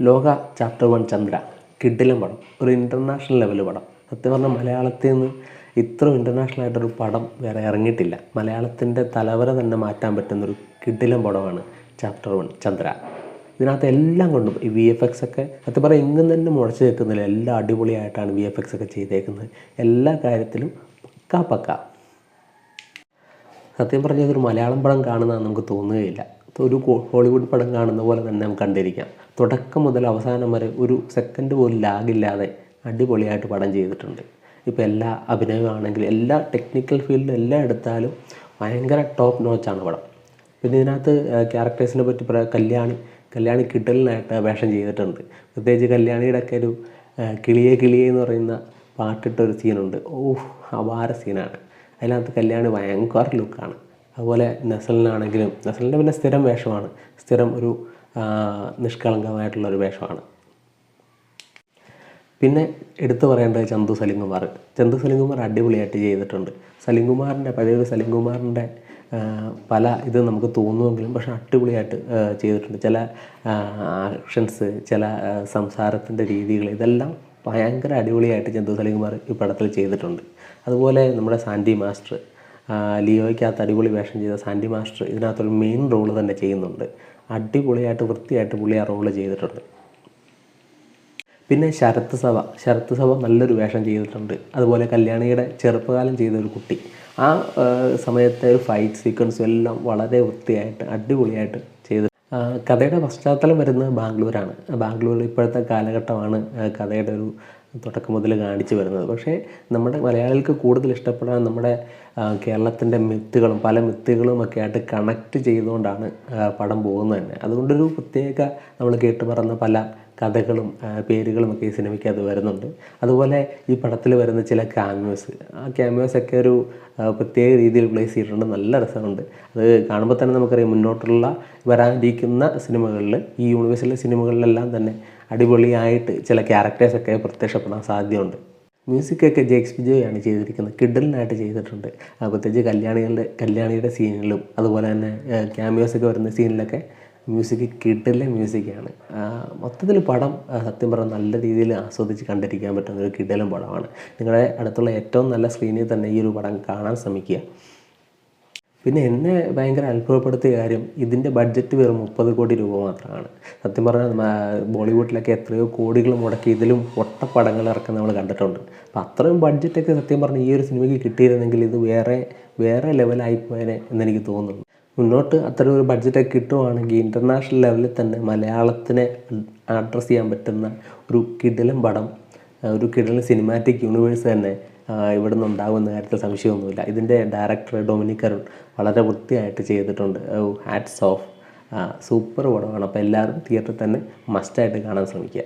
ലോക ചാപ്റ്റർ 1 ചന്ദ്ര കിഡിലൻ പടം, ഒരു ഇൻ്റർനാഷണൽ ലെവൽ പടം. സത്യം പറഞ്ഞാൽ മലയാളത്തിൽ നിന്ന് ഇത്ര ഇൻ്റർനാഷണൽ ആയിട്ടൊരു പടം വേറെ ഇറങ്ങിയിട്ടില്ല. മലയാളത്തിൻ്റെ തലവര തന്നെ മാറ്റാൻ പറ്റുന്നൊരു കിഡിലൻ പടമാണ് ചാപ്റ്റർ 1 ചന്ദ്ര. ഇതിനകത്ത് എല്ലാം കൊണ്ടും ഈ VFX ഒക്കെ സത്യം പറഞ്ഞാൽ എങ്ങും തന്നെ മുളച്ച് നിൽക്കുന്നില്ല. എല്ലാം അടിപൊളിയായിട്ടാണ് VFX ഒക്കെ ചെയ്തേക്കുന്നത്. എല്ലാ കാര്യത്തിലും പക്ക. സത്യം പറഞ്ഞാൽ ഇതൊരു മലയാളം പടം കാണുന്നതാണ് നമുക്ക് തോന്നുകയില്ല. ഒരു ഹോളിവുഡ് പടം കാണുന്ന പോലെ തന്നെ നമുക്ക് കണ്ടിരിക്കാം. തുടക്കം മുതൽ അവസാനം വരെ ഒരു സെക്കൻഡ് പോലും ലാഗില്ലാതെ അടിപൊളിയായിട്ട് പടം ചെയ്തിട്ടുണ്ട്. ഇപ്പോൾ എല്ലാ അഭിനയമാണെങ്കിലും എല്ലാ ടെക്നിക്കൽ ഫീൽഡിലും എല്ലാം എടുത്താലും ഭയങ്കര ടോപ്പ് നോച്ചാണ് പടം. പിന്നെ ഇതിനകത്ത് ക്യാരക്ടേഴ്സിനെ പറ്റി പറയാം. കല്യാണി കിഡലിനായിട്ട് വേഷം ചെയ്തിട്ടുണ്ട്. പ്രത്യേകിച്ച് കല്യാണിയുടെ ഒക്കെ ഒരു കിളിയേ എന്ന് പറയുന്ന പാട്ടിട്ടൊരു സീനുണ്ട്. അപാര സീനാണ്. അതിനകത്ത് കല്യാണി ഭയങ്കര ലുക്കാണ്. അതുപോലെ നസലിനാണെങ്കിലും, നസലിൻ്റെ പിന്നെ സ്ഥിരം വേഷമാണ്, സ്ഥിരം ഒരു നിഷ്കളങ്കമായിട്ടുള്ളൊരു വേഷമാണ്. പിന്നെ എടുത്തു പറയേണ്ടത് ചന്തു സലിംകുമാർ അടിപൊളിയായിട്ട് ചെയ്തിട്ടുണ്ട്. പഴയൊരു സലിംകുമാറിൻ്റെ പല ഇത് നമുക്ക് തോന്നുമെങ്കിലും പക്ഷേ അടിപൊളിയായിട്ട് ചെയ്തിട്ടുണ്ട്. ചില ആക്ഷൻസ്, ചില സംസാരത്തിൻ്റെ രീതികൾ, ഇതെല്ലാം ഭയങ്കര അടിപൊളിയായിട്ട് ചന്തു സലിംകുമാർ ഈ പടത്തിൽ ചെയ്തിട്ടുണ്ട്. അതുപോലെ നമ്മുടെ സാൻഡി മാസ്റ്റർ, ലിയോയ്ക്കകത്ത് അടിപൊളി വേഷം ചെയ്ത സാൻഡി മാസ്റ്റർ ഇതിനകത്തൊരു മെയിൻ റോള് തന്നെ ചെയ്യുന്നുണ്ട്. അടിപൊളിയായിട്ട് വൃത്തിയായിട്ട് പുള്ളി ആ റോള് ചെയ്തിട്ടുണ്ട്. പിന്നെ ശരത്ത് സഭ നല്ലൊരു വേഷം ചെയ്തിട്ടുണ്ട്. അതുപോലെ കല്യാണിയുടെ ചെറുപ്പകാലം ചെയ്തൊരു കുട്ടി, ആ സമയത്തെ ഒരു ഫൈറ്റ് സീക്വൻസും എല്ലാം വളരെ വൃത്തിയായിട്ട് അടിപൊളിയായിട്ട് ചെയ്ത്. കഥയുടെ പശ്ചാത്തലം വരുന്നത് ബാംഗ്ലൂരിൽ ഇപ്പോഴത്തെ കാലഘട്ടമാണ് കഥയുടെ ഒരു തുടക്കം മുതൽ കാണിച്ചു വരുന്നത്. പക്ഷേ നമ്മുടെ മലയാളികൾക്ക് കൂടുതൽ ഇഷ്ടപ്പെടാൻ നമ്മുടെ കേരളത്തിൻ്റെ പല മിത്തുകളും ഒക്കെ ആയിട്ട് കണക്റ്റ് ചെയ്തുകൊണ്ടാണ് പടം പോകുന്നത് തന്നെ. അതുകൊണ്ടൊരു പ്രത്യേക നമ്മൾ കേട്ട് പറഞ്ഞ പല കഥകളും പേരുകളും ഒക്കെ ഈ സിനിമയ്ക്ക് അത് വരുന്നുണ്ട്. അതുപോലെ ഈ പടത്തിൽ വരുന്ന ചില ക്യാമിയോസൊക്കെ ഒരു പ്രത്യേക രീതിയിൽ പ്ലേസ് ചെയ്തിട്ടുണ്ട്. നല്ല രസമുണ്ട്. അത് കാണുമ്പോൾ തന്നെ നമുക്കറിയാം മുന്നോട്ടുള്ള വരാനിരിക്കുന്ന സിനിമകളിൽ, ഈ യൂണിവേഴ്സിലെ സിനിമകളിലെല്ലാം തന്നെ അടിപൊളിയായിട്ട് ചില ക്യാരക്ടേഴ്സൊക്കെ പ്രത്യക്ഷപ്പെടാൻ സാധ്യതയുണ്ട്. മ്യൂസിക്കൊക്കെ ജേക്സ് ബിജോയാണ് ചെയ്തിരിക്കുന്നത്. കിഡിലിനായിട്ട് ചെയ്തിട്ടുണ്ട്. പ്രത്യേകിച്ച് കല്യാണിയുടെ സീനിലും അതുപോലെ തന്നെ ക്യാമിയോസൊക്കെ വരുന്ന സീനിലൊക്കെ മ്യൂസിക് കിഡിലെ മ്യൂസിക്കാണ്. മൊത്തത്തിൽ പടം സത്യം പറഞ്ഞാൽ നല്ല രീതിയിൽ ആസ്വദിച്ച് കണ്ടിരിക്കാൻ പറ്റുന്ന ഒരു കിഡിലും പടമാണ്. നിങ്ങളുടെ അടുത്തുള്ള ഏറ്റവും നല്ല സ്ക്രീനിൽ തന്നെ ഈ ഒരു പടം കാണാൻ ശ്രമിക്കുക. പിന്നെ എന്നെ ഭയങ്കര അത്ഭുതപ്പെടുത്തിയ കാര്യം, ഇതിൻ്റെ ബഡ്ജറ്റ് വെറും 30 കോടി രൂപ മാത്രമാണ്. സത്യം പറഞ്ഞാൽ ബോളിവുഡിലൊക്കെ എത്രയോ കോടികൾ മുടക്കി ഇതിലും ഒട്ടപ്പടങ്ങൾ ഇറക്കാൻ നമ്മൾ കണ്ടിട്ടുണ്ട്. അപ്പോൾ അത്രയും ബഡ്ജറ്റൊക്കെ സത്യം പറഞ്ഞാൽ ഈ ഒരു സിനിമയ്ക്ക് കിട്ടിയിരുന്നെങ്കിൽ ഇത് വേറെ ലെവലായിപ്പോയനെ എന്നെനിക്ക് തോന്നുന്നു. മുന്നോട്ട് അത്തരം ഒരു ബഡ്ജറ്റൊക്കെ കിട്ടുവാണെങ്കിൽ ഇൻ്റർനാഷണൽ ലെവലിൽ തന്നെ മലയാളത്തിനെ അഡ്രസ്സ് ചെയ്യാൻ പറ്റുന്ന ഒരു കിടിലൻ പടം, ഒരു കിടിലൻ സിനിമാറ്റിക് യൂണിവേഴ്സ് തന്നെ ഇവിടെ നിന്ന് ഉണ്ടാകുന്ന കാര്യത്തിൽ സംശയമൊന്നുമില്ല. ഇതിൻ്റെ ഡയറക്ടർ ഡൊമിനിക് അരുൺ വളരെ വൃത്തിയായിട്ട് ചെയ്തിട്ടുണ്ട്. Hats off. സൂപ്പർ പടമാണ്. അപ്പോൾ എല്ലാവരും തിയേറ്ററിൽ തന്നെ മസ്റ്റായിട്ട് കാണാൻ ശ്രമിക്കുക.